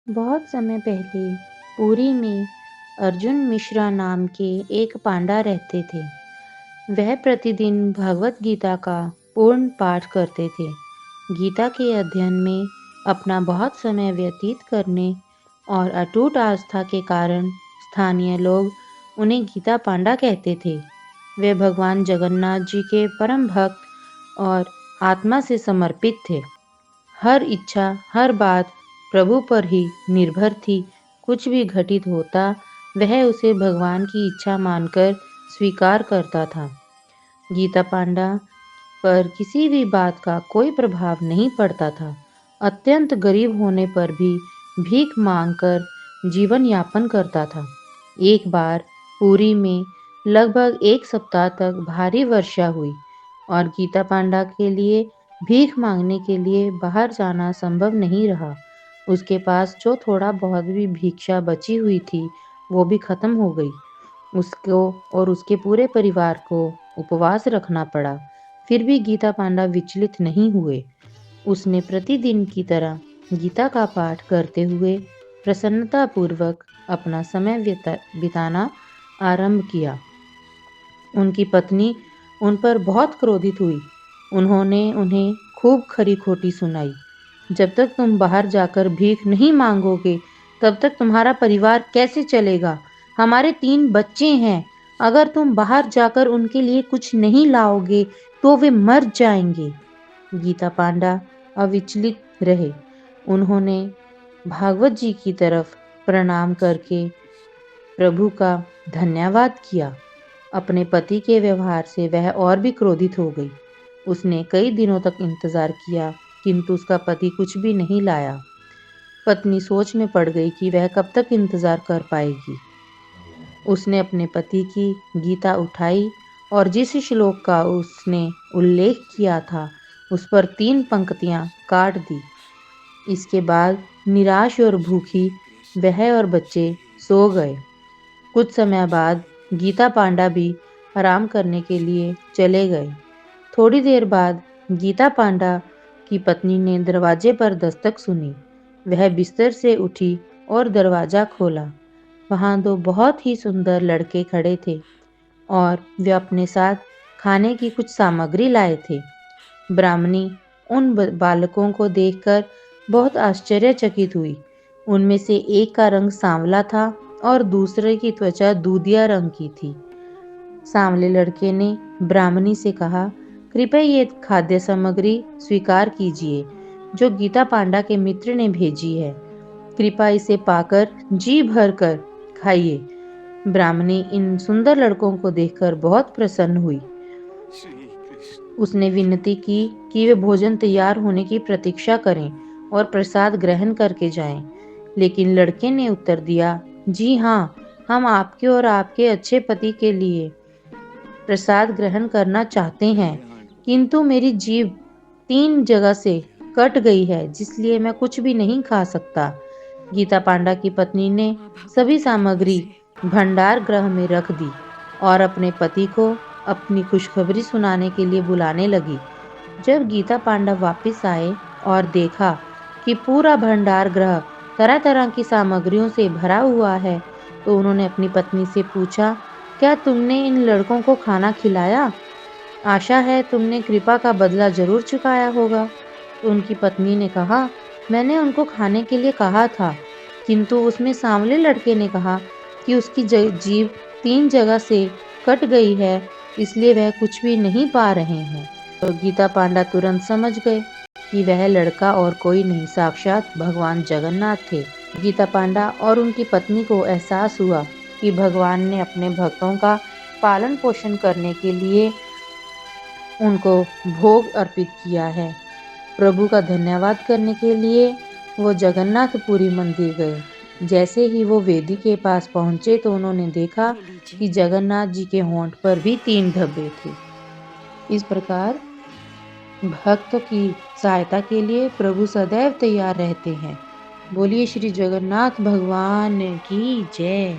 बहुत समय पहले पुरी में अर्जुन मिश्रा नाम के एक पांडा रहते थे। वह प्रतिदिन भगवत गीता का पूर्ण पाठ करते थे। गीता के अध्ययन में अपना बहुत समय व्यतीत करने और अटूट आस्था के कारण स्थानीय लोग उन्हें गीता पांडा कहते थे। वे भगवान जगन्नाथ जी के परम भक्त और आत्मा से समर्पित थे। हर इच्छा, हर बात प्रभु पर ही निर्भर थी। कुछ भी घटित होता, वह उसे भगवान की इच्छा मानकर स्वीकार करता था। गीता पांडा पर किसी भी बात का कोई प्रभाव नहीं पड़ता था। अत्यंत गरीब होने पर भी भीख मांगकर जीवन यापन करता था। एक बार पुरी में लगभग एक सप्ताह तक भारी वर्षा हुई और गीता पांडा के लिए भीख मांगने के लिए बाहर जाना संभव नहीं रहा। उसके पास जो थोड़ा बहुत भी भिक्षा बची हुई थी, वो भी खत्म हो गई। उसको और उसके पूरे परिवार को उपवास रखना पड़ा। फिर भी गीता पांडा विचलित नहीं हुए। उसने प्रतिदिन की तरह गीता का पाठ करते हुए प्रसन्नतापूर्वक अपना समय बिताना आरंभ किया। उनकी पत्नी उन पर बहुत क्रोधित हुई। उन्होंने उन्हें खूब खरी खोटी सुनाई। जब तक तुम बाहर जाकर भीख नहीं मांगोगे, तब तक तुम्हारा परिवार कैसे चलेगा? हमारे 3 बच्चे हैं। अगर तुम बाहर जाकर उनके लिए कुछ नहीं लाओगे, तो वे मर जाएंगे। गीता पांडा अविचलित रहे। उन्होंने भागवत जी की तरफ प्रणाम करके प्रभु का धन्यवाद किया। अपने पति के व्यवहार से वह और भी क्रोधित हो गई। उसने कई दिनों तक इंतजार किया, किंतु उसका पति कुछ भी नहीं लाया। पत्नी सोच में पड़ गई कि वह कब तक इंतजार कर पाएगी। उसने अपने पति की गीता उठाई और जिस श्लोक का उसने उल्लेख किया था, उस पर 3 पंक्तियां काट दी। इसके बाद निराश और भूखी वह और बच्चे सो गए। कुछ समय बाद गीता पांडा भी आराम करने के लिए चले गए। थोड़ी देर बाद गीता पांडा की पत्नी ने दरवाजे पर दस्तक सुनी। वह बिस्तर से उठी और दरवाजा खोला। वहां 2 बहुत ही सुंदर लड़के खड़े थे और वे अपने साथ खाने की कुछ सामग्री लाए थे। ब्राह्मणी उन बालकों को देखकर बहुत आश्चर्यचकित हुई। उनमें से एक का रंग सांवला था और दूसरे की त्वचा दूधिया रंग की थी। सांवले लड़के ने ब्राह्मणी से कहा, कृपया ये खाद्य सामग्री स्वीकार कीजिए, जो गीता पांडा के मित्र ने भेजी है। कृपया इसे पाकर जी भर कर खाइए। ब्राह्मणी इन सुंदर लड़कों को देखकर बहुत प्रसन्न हुई। उसने विनती की कि वे भोजन तैयार होने की प्रतीक्षा करें और प्रसाद ग्रहण करके जाएं। लेकिन लड़के ने उत्तर दिया, जी हाँ, हम आपके और आपके अच्छे पति के लिए प्रसाद ग्रहण करना चाहते हैं, किंतु मेरी जीभ 3 जगह से कट गई है, जिसलिए मैं कुछ भी नहीं खा सकता। गीता पांडा की पत्नी ने सभी सामग्री भंडार गृह में रख दी और अपने पति को अपनी खुशखबरी सुनाने के लिए बुलाने लगी। जब गीता पांडा वापस आए और देखा कि पूरा भंडार गृह तरह तरह की सामग्रियों से भरा हुआ है, तो उन्होंने अपनी पत्नी से पूछा, क्या तुमने इन लड़कों को खाना खिलाया? आशा है तुमने कृपा का बदला जरूर चुकाया होगा। तो उनकी पत्नी ने कहा, मैंने उनको खाने के लिए कहा था, किंतु उसमें सांवले लड़के ने कहा कि उसकी जीभ 3 जगह से कट गई है, इसलिए वह कुछ भी नहीं पा रहे हैं। तो गीता पांडा तुरंत समझ गए कि वह लड़का और कोई नहीं, साक्षात भगवान जगन्नाथ थे। गीता पांडा और उनकी पत्नी को एहसास हुआ कि भगवान ने अपने भक्तों का पालन पोषण करने के लिए उनको भोग अर्पित किया है। प्रभु का धन्यवाद करने के लिए वो जगन्नाथपुरी मंदिर गए। जैसे ही वो वेदी के पास पहुंचे, तो उन्होंने देखा कि जगन्नाथ जी के होंठ पर भी 3 धब्बे थे। इस प्रकार भक्त की सहायता के लिए प्रभु सदैव तैयार रहते हैं। बोलिए श्री जगन्नाथ भगवान की जय।